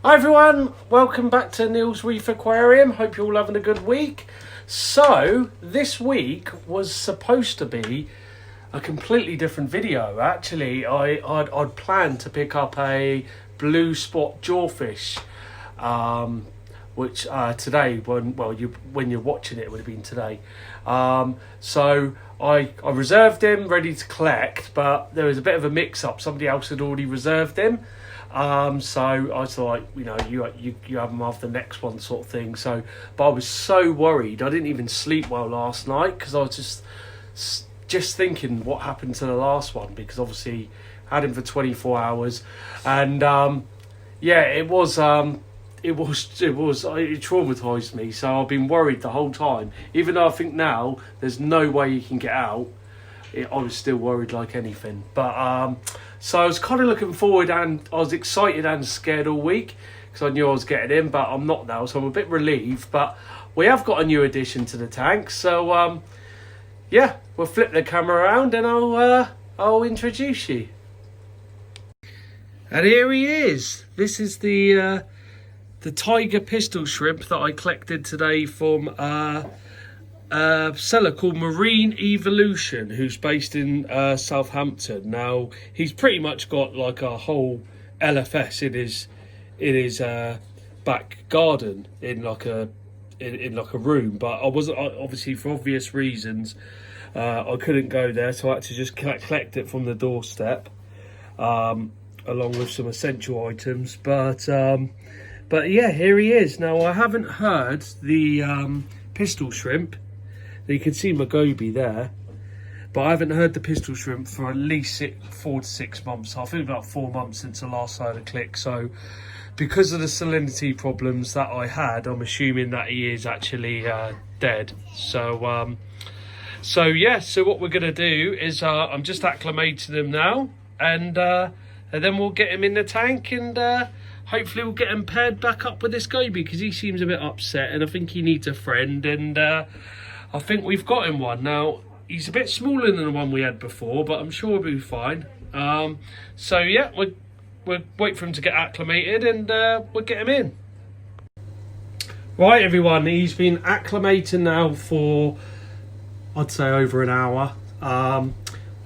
Hi everyone, welcome back to Neil's Reef Aquarium. Hope you're all having a good week. So, this week was supposed to be a completely different video. Actually, I'd planned to pick up a blue spot jawfish, which today, when you're watching it, it would have been today. So I reserved him, ready to collect, but there was a bit of a mix-up. Somebody else had already reserved him. So I thought, you have them after the next one, sort of thing. So, but I was so worried. I didn't even sleep well last night because I was just thinking what happened to the last one, because obviously I had him for 24 hours, and it traumatized me. So I've been worried the whole time. Even though I think now there's no way you can get out, I was still worried like anything. But so I was kind of looking forward, and I was excited and scared all week because I knew I was getting in, but I'm not now, so I'm a bit relieved. But we have got a new addition to the tank, so we'll flip the camera around and I'll introduce you. And here he is. This is the tiger pistol shrimp that I collected today from a seller called Marine Evolution, who's based in Southampton. Now, he's pretty much got like a whole LFS in his back garden in like a room, but I wasn't, obviously for obvious reasons, I couldn't go there, so I had to just collect it from the doorstep, along with some essential items. But yeah, here he is. Now, I haven't heard the pistol shrimp. You can see my Goby there, but I haven't heard the pistol shrimp for at least 4 to 6 months. I think about 4 months since the last I had a click. So because of the salinity problems that I had, I'm assuming that he is actually dead. So what we're gonna do is I'm just acclimating him now, and then we'll get him in the tank, and hopefully we'll get him paired back up with this Goby, because he seems a bit upset and I think he needs a friend, and I think we've got him one. Now, he's a bit smaller than the one we had before, but I'm sure he'll be fine. So yeah, we'll wait for him to get acclimated, and we'll get him in. Right, everyone, he's been acclimating now for, I'd say, over an hour.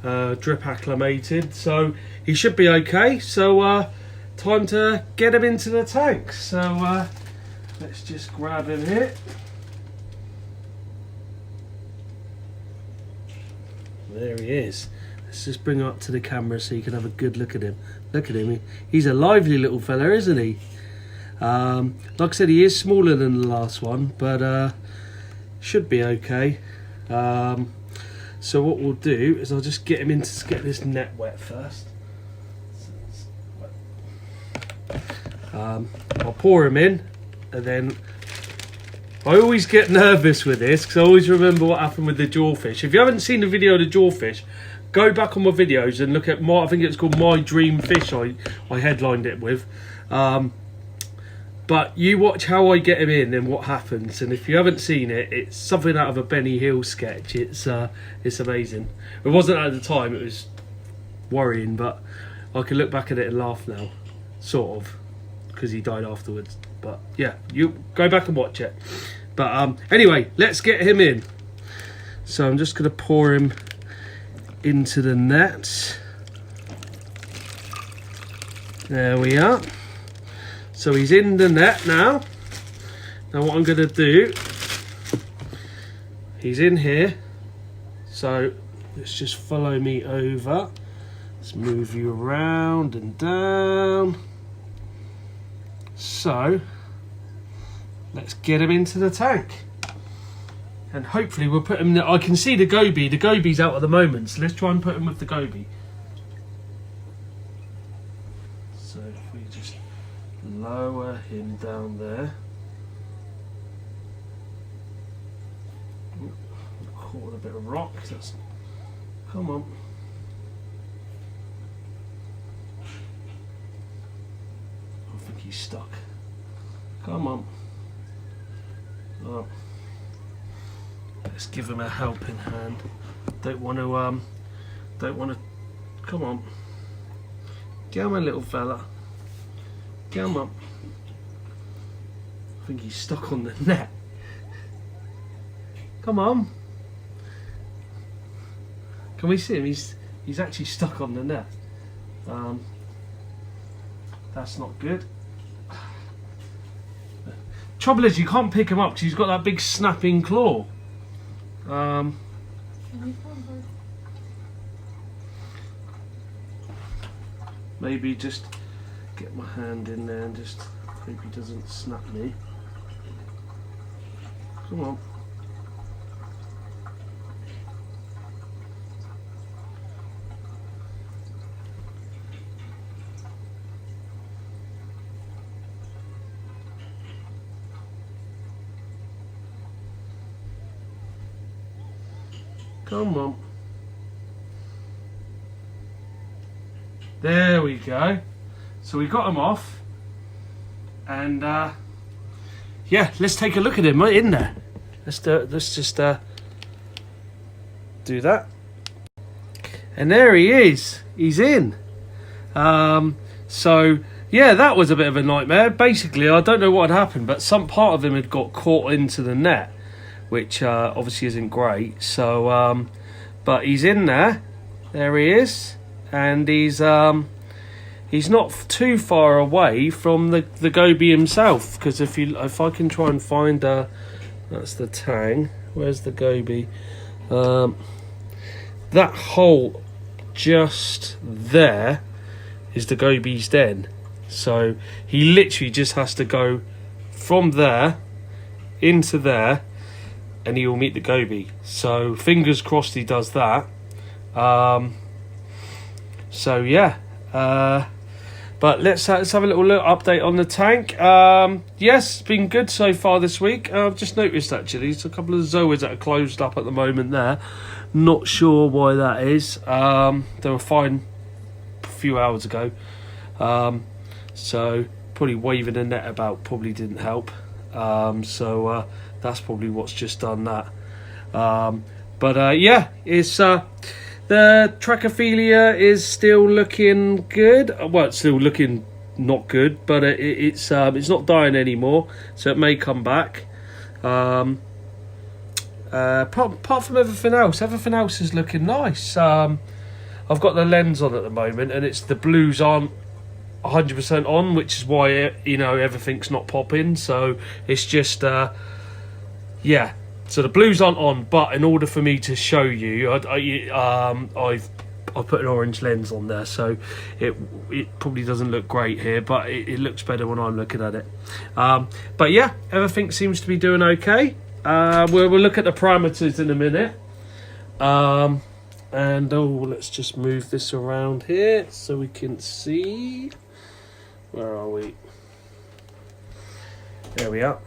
Drip acclimated, so he should be okay. So time to get him into the tank. So let's just grab him here. There he is. Let's just bring him up to the camera so you can have a good look at him. Look at him. He's a lively little fella, isn't he? Like I said, he is smaller than the last one, but should be okay. So what we'll do is I'll just get him in to get this net wet first. I'll pour him in, and then I always get nervous with this because I always remember what happened with the jawfish. If you haven't seen the video of the jawfish, go back on my videos and look at I think it's called My Dream Fish, I headlined it with. But you watch how I get him in and what happens, and if you haven't seen it, it's something out of a Benny Hill sketch. It's amazing. It wasn't at the time, it was worrying, but I can look back at it and laugh now, sort of, because he died afterwards. But yeah, you go back and watch it. But anyway, let's get him in. So I'm just going to pour him into the net. There we are. So he's in the net now. Now what I'm going to do, he's in here. So let's just follow me over. Let's move you around and down. So let's get him into the tank, and hopefully we'll put him. I can see the Goby. The Goby's out at the moment, so let's try and put him with the Goby. So if we just lower him down there. Caught a bit of rock. Come on. I think he's stuck. Come on. Oh. Let's give him a helping hand. Don't want to. Come on. Come on, little fella. Come on. I think he's stuck on the net. Come on. Can we see him? He's actually stuck on the net. That's not good. Trouble is, you can't pick him up because he's got that big snapping claw. Maybe just get my hand in there and just hope he doesn't snap me. Come on. Come on. There we go. So we got him off. And yeah, let's take a look at him in there. Let's just do that. And there he is. He's in. So yeah, that was a bit of a nightmare. Basically, I don't know what had happened, but some part of him had got caught into the net, which obviously isn't great. So, but he's in there. There he is, and he's not too far away from the Goby himself. Because if I can try and find that's the tang. Where's the Goby? That hole just there is the Goby's den. So he literally just has to go from there into there, and he will meet the Goby. So fingers crossed he does that. So yeah, but let's have a little update on the tank. Yes, it's been good so far this week. I've just noticed actually there's a couple of zoas that are closed up at the moment there. Not sure why that is. They were fine a few hours ago. So probably waving a net about probably didn't help. So that's probably what's just done that. But yeah, it's the Trachophilia is still looking good. Well, it's still looking not good, but it's not dying anymore, so it may come back. Apart from everything else is looking nice. I've got the lens on at the moment, and it's the blues aren't 100% on, which is why everything's not popping. So it's just yeah. So the blues aren't on, but in order for me to show you, I've put an orange lens on there, so it probably doesn't look great here, but it looks better when I'm looking at it. But yeah, everything seems to be doing okay. We'll look at the parameters in a minute. And let's just move this around here so we can see. Where are we? There we are.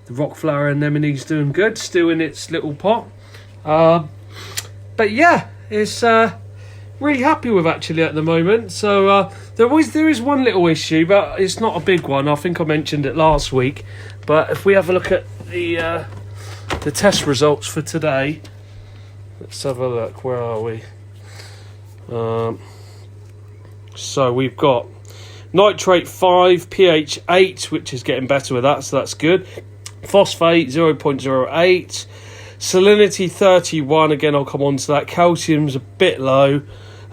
The rock flower anemone's doing good, still in its little pot. But yeah, it's really happy with actually at the moment. So there is one little issue, but it's not a big one. I think I mentioned it last week. But if we have a look at the test results for today, let's have a look. Where are we? So we've got nitrate 5, pH 8, which is getting better with that, so that's good. Phosphate 0.08, salinity 31. Again, I'll come on to that. Calcium's a bit low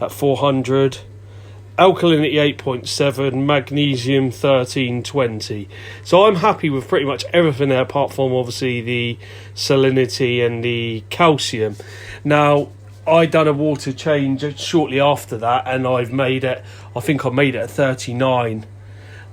at 400. Alkalinity 8.7, magnesium 1320. So I'm happy with pretty much everything there, apart from obviously the salinity and the calcium. Now, I done a water change shortly after that, and I made it at 39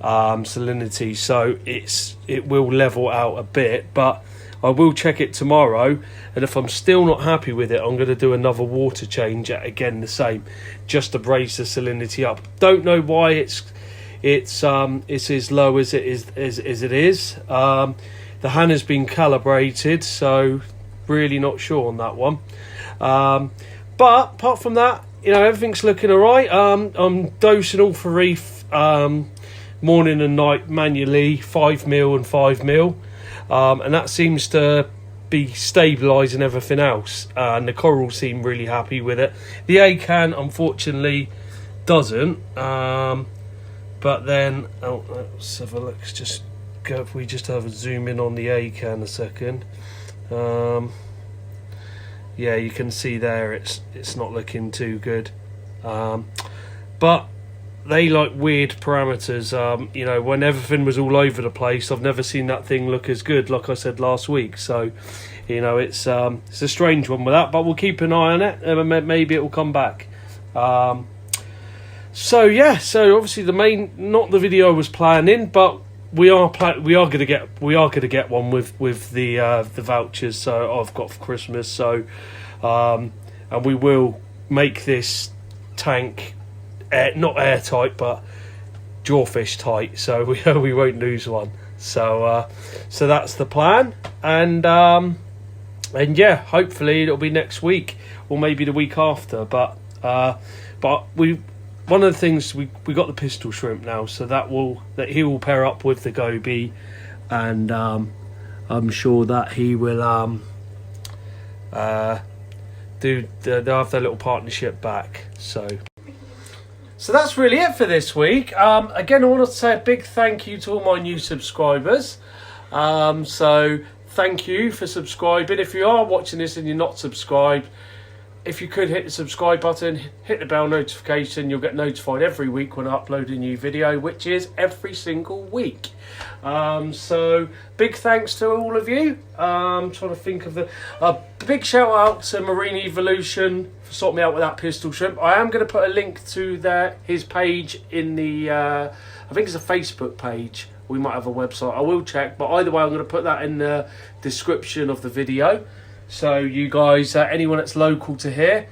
salinity, so it will level out a bit, but I will check it tomorrow, and if I'm still not happy with it, I'm going to do another water change at again the same, just to raise the salinity up. Don't know why it's as low as it is. The hand has been calibrated, so really not sure on that one. But apart from that, everything's looking alright. I'm dosing all for Reef morning and night manually, 5ml and 5ml, and that seems to be stabilising everything else, and the corals seem really happy with it. The ACAN unfortunately doesn't, But then, oh, let's have a look. Just go. If we just have a zoom in on the A can a second. Yeah, you can see there it's not looking too good. But they like weird parameters. You know, when everything was all over the place, I've never seen that thing look as good, like I said last week. So, you know, it's a strange one with that, but we'll keep an eye on it, and maybe it will come back. So yeah, so obviously not the video I was planning, but we are gonna get one with the vouchers. So I've got for Christmas. So, and we will make this tank not airtight, but jawfish tight. So we won't lose one. So that's the plan, and yeah, hopefully it'll be next week or maybe the week after. But one of the things we got the pistol shrimp now, so that he will pair up with the goby, and I'm sure that he will they'll have their little partnership back. So that's really it for this week. Again, I want to say a big thank you to all my new subscribers. So thank you for subscribing. If you are watching this and you're not subscribed, if you could hit the subscribe button, hit the bell notification, you'll get notified every week when I upload a new video, which is every single week. So big thanks to all of you. I'm trying to think of a big shout out to Marine Evolution for sorting me out with that pistol shrimp. I am going to put a link to his page in the I think it's a Facebook page. We might have a website, I will check, but either way I'm going to put that in the description of the video. So you guys, anyone that's local to here,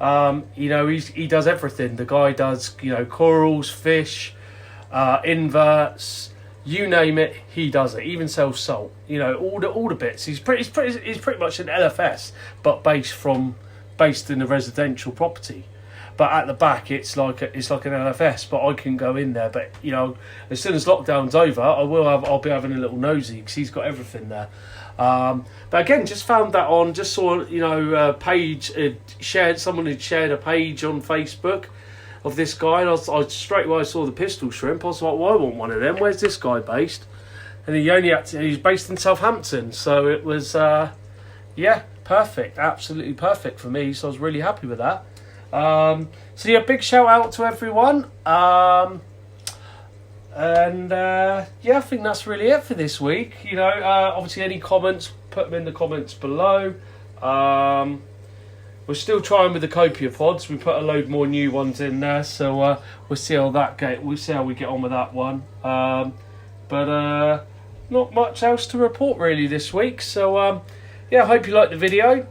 you know, he does everything. The guy does, you know, corals, fish, inverts, you name it, he does it. Even sells salt, you know, all the bits. He's pretty much an LFS, but based in a residential property. But at the back, it's like an LFS. But I can go in there. But you know, as soon as lockdown's over, I'll be having a little nosy because he's got everything there. But again, just found that on, just saw, you know, page someone had shared a page on Facebook of this guy, and I straight away saw the pistol shrimp. I was like, well, I want one of them. Where's this guy based? And he's based in Southampton, so it was yeah, perfect, absolutely perfect for me. So I was really happy with that. So yeah, big shout out to everyone. And yeah, I think that's really it for this week. You know, obviously any comments, put them in the comments below. We're still trying with the copepods. We put a load more new ones in there, so we'll see how we get on with that one. But not much else to report really this week. So yeah, I hope you liked the video.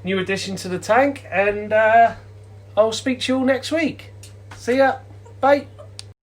New addition to the tank, and I'll speak to you all next week. See ya. Bye.